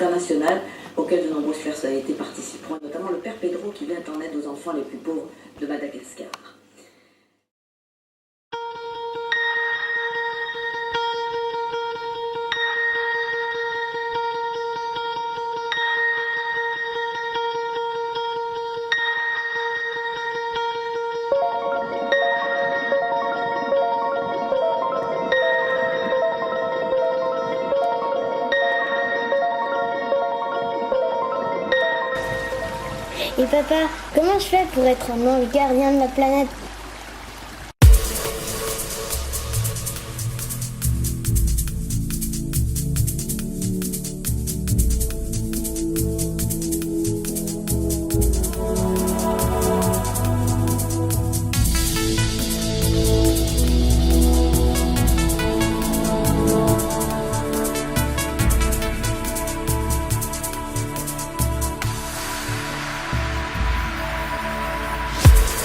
international auquel de nombreuses personnalités participeront, notamment le père Pedro qui vient en aide aux enfants les plus pauvres de Madagascar. Et papa, comment je fais pour être un ange gardien de la planète ?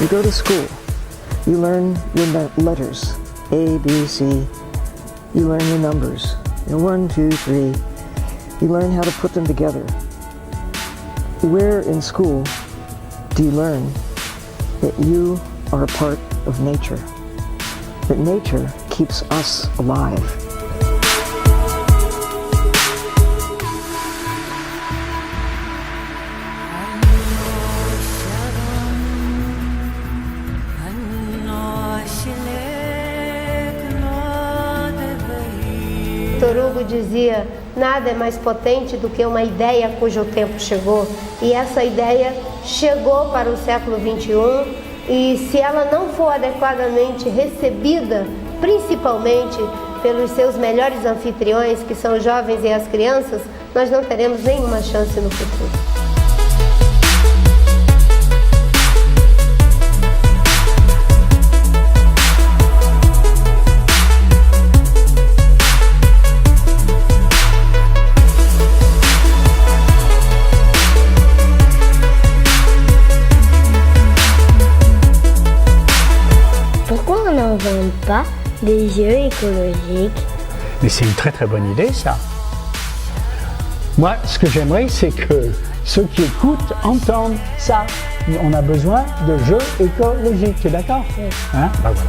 You go to school, you learn your letters, A, B, C, you learn your numbers, 1, 2, 3, you learn how to put them together. Where in school do you learn that you are a part of nature, that nature keeps us alive? Victor Hugo dizia, nada é mais potente do que uma ideia cujo tempo chegou. E essa ideia chegou para o século XXI e se ela não for adequadamente recebida, principalmente pelos seus melhores anfitriões, que são os jovens e as crianças, nós não teremos nenhuma chance no futuro. Pourquoi on n'invente pas des jeux écologiques ? Mais c'est une très très bonne idée ça. Moi, ce que j'aimerais, c'est que ceux qui écoutent entendent ça. On a besoin de jeux écologiques, tu es d'accord ? Hein ? Ben voilà.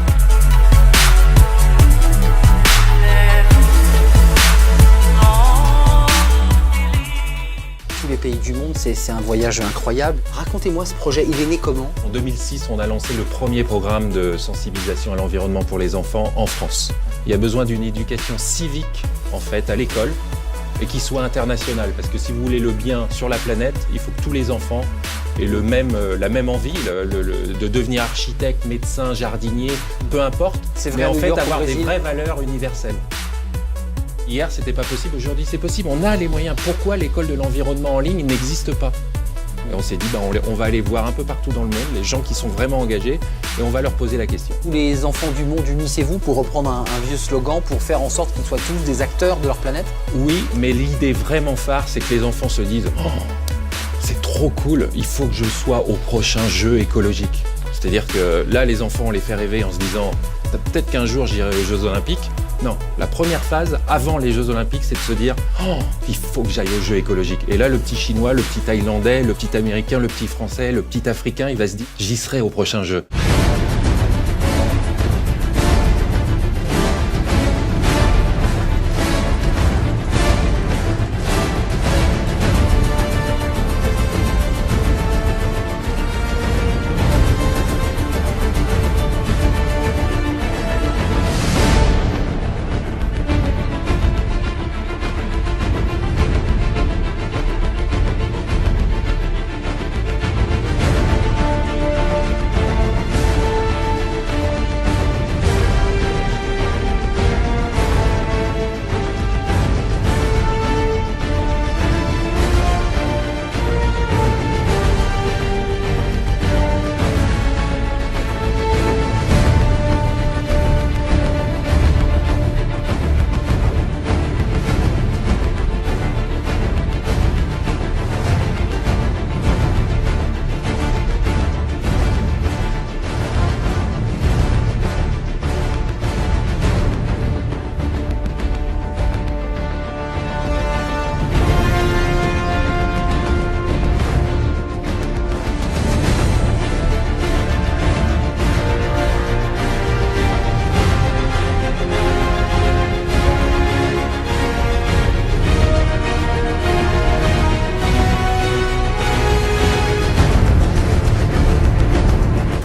Tous les pays du monde, c'est un voyage incroyable. Racontez-moi ce projet, il est né comment ? En 2006, on a lancé le premier programme de sensibilisation à l'environnement pour les enfants en France. Il y a besoin d'une éducation civique, en fait, à l'école, et qui soit internationale. Parce que si vous voulez le bien sur la planète, il faut que tous les enfants aient la même envie de devenir architecte, médecin, jardinier, peu importe, mais en fait avoir des vraies valeurs universelles. Hier, c'était pas possible, aujourd'hui c'est possible. On a les moyens. Pourquoi l'école de l'environnement en ligne n'existe pas ? Et on s'est dit, on va aller voir un peu partout dans le monde les gens qui sont vraiment engagés et on va leur poser la question. Tous les enfants du monde, unissez-vous pour reprendre un vieux slogan, pour faire en sorte qu'ils soient tous des acteurs de leur planète ? Oui, mais l'idée vraiment phare, c'est que les enfants se disent « Oh, c'est trop cool, il faut que je sois au prochain jeu écologique ». C'est-à-dire que là, les enfants, on les fait rêver en se disant « Peut-être qu'un jour, j'irai aux Jeux Olympiques ». Non, la première phase, avant les Jeux Olympiques, c'est de se dire « Oh, il faut que j'aille aux Jeux écologiques ». Et là, le petit Chinois, le petit Thaïlandais, le petit Américain, le petit Français, le petit Africain, il va se dire « J'y serai au prochain jeu ».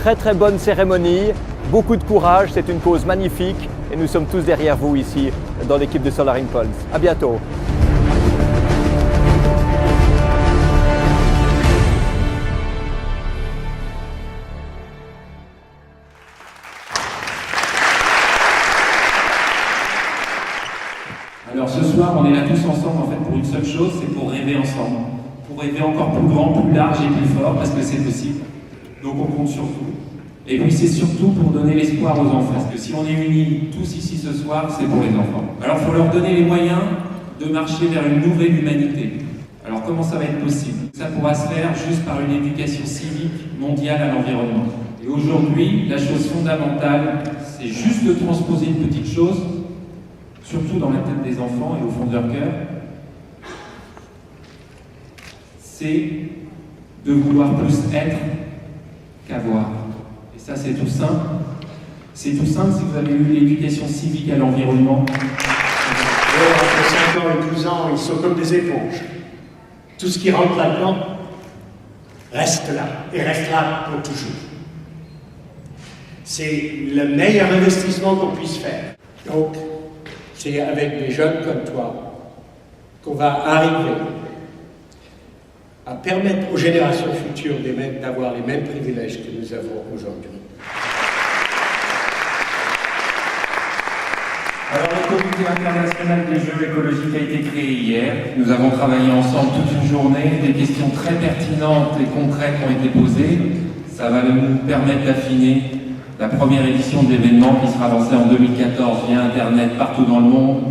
très très bonne cérémonie, beaucoup de courage, c'est une cause magnifique et nous sommes tous derrière vous ici dans l'équipe de Solar Impulse. À bientôt. Alors ce soir, on est là tous ensemble en fait pour une seule chose, c'est pour rêver ensemble. Pour rêver encore plus grand, plus large et plus fort, parce que c'est possible. Donc on compte sur vous. Et puis c'est surtout pour donner l'espoir aux enfants. Parce que si on est unis tous ici ce soir, c'est pour les enfants. Alors il faut leur donner les moyens de marcher vers une nouvelle humanité. Alors comment ça va être possible? Ça pourra se faire juste par une éducation civique mondiale à l'environnement. Et aujourd'hui, la chose fondamentale, c'est juste de transposer une petite chose, surtout dans la tête des enfants et au fond de leur cœur, c'est de vouloir plus être qu'avoir. Et ça, c'est tout simple. C'est tout simple si vous avez eu l'éducation civique à l'environnement. Entre 5 ans et 12 ans, ils sont comme des éponges. Tout ce qui rentre là-dedans reste là, et restera pour toujours. C'est le meilleur investissement qu'on puisse faire. Donc, c'est avec des jeunes comme toi qu'on va arriver à permettre aux générations futures d'avoir les mêmes privilèges que nous avons aujourd'hui. Alors le comité international des Jeux écologiques a été créé hier. Nous avons travaillé ensemble toute une journée. Des questions très pertinentes et concrètes ont été posées. Ça va nous permettre d'affiner la première édition de l'événement qui sera lancée en 2014 via Internet partout dans le monde.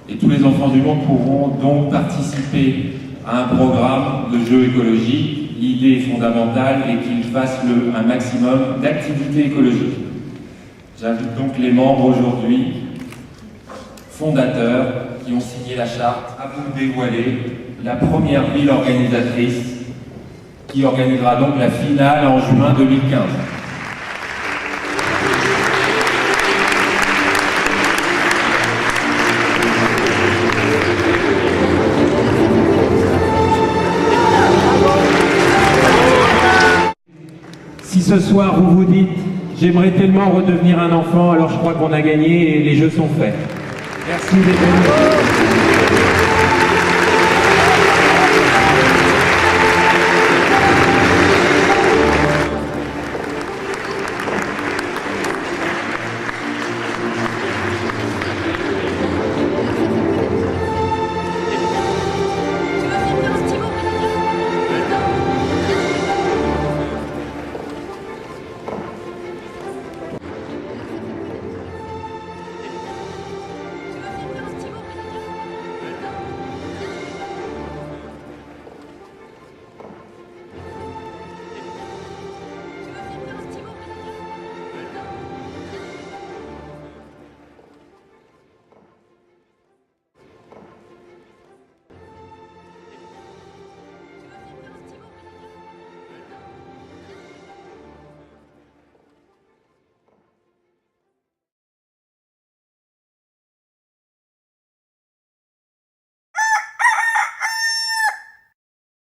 Et tous les enfants du monde pourront donc participer à un programme de jeux écologiques. L'idée fondamentale est qu'ils fassent un maximum d'activités écologiques. J'invite donc les membres aujourd'hui, fondateurs, qui ont signé la charte, à vous dévoiler la première ville organisatrice qui organisera donc la finale en juin 2015. Si ce soir vous vous dites « J'aimerais tellement redevenir un enfant », alors je crois qu'on a gagné et les jeux sont faits. Merci d'être venus.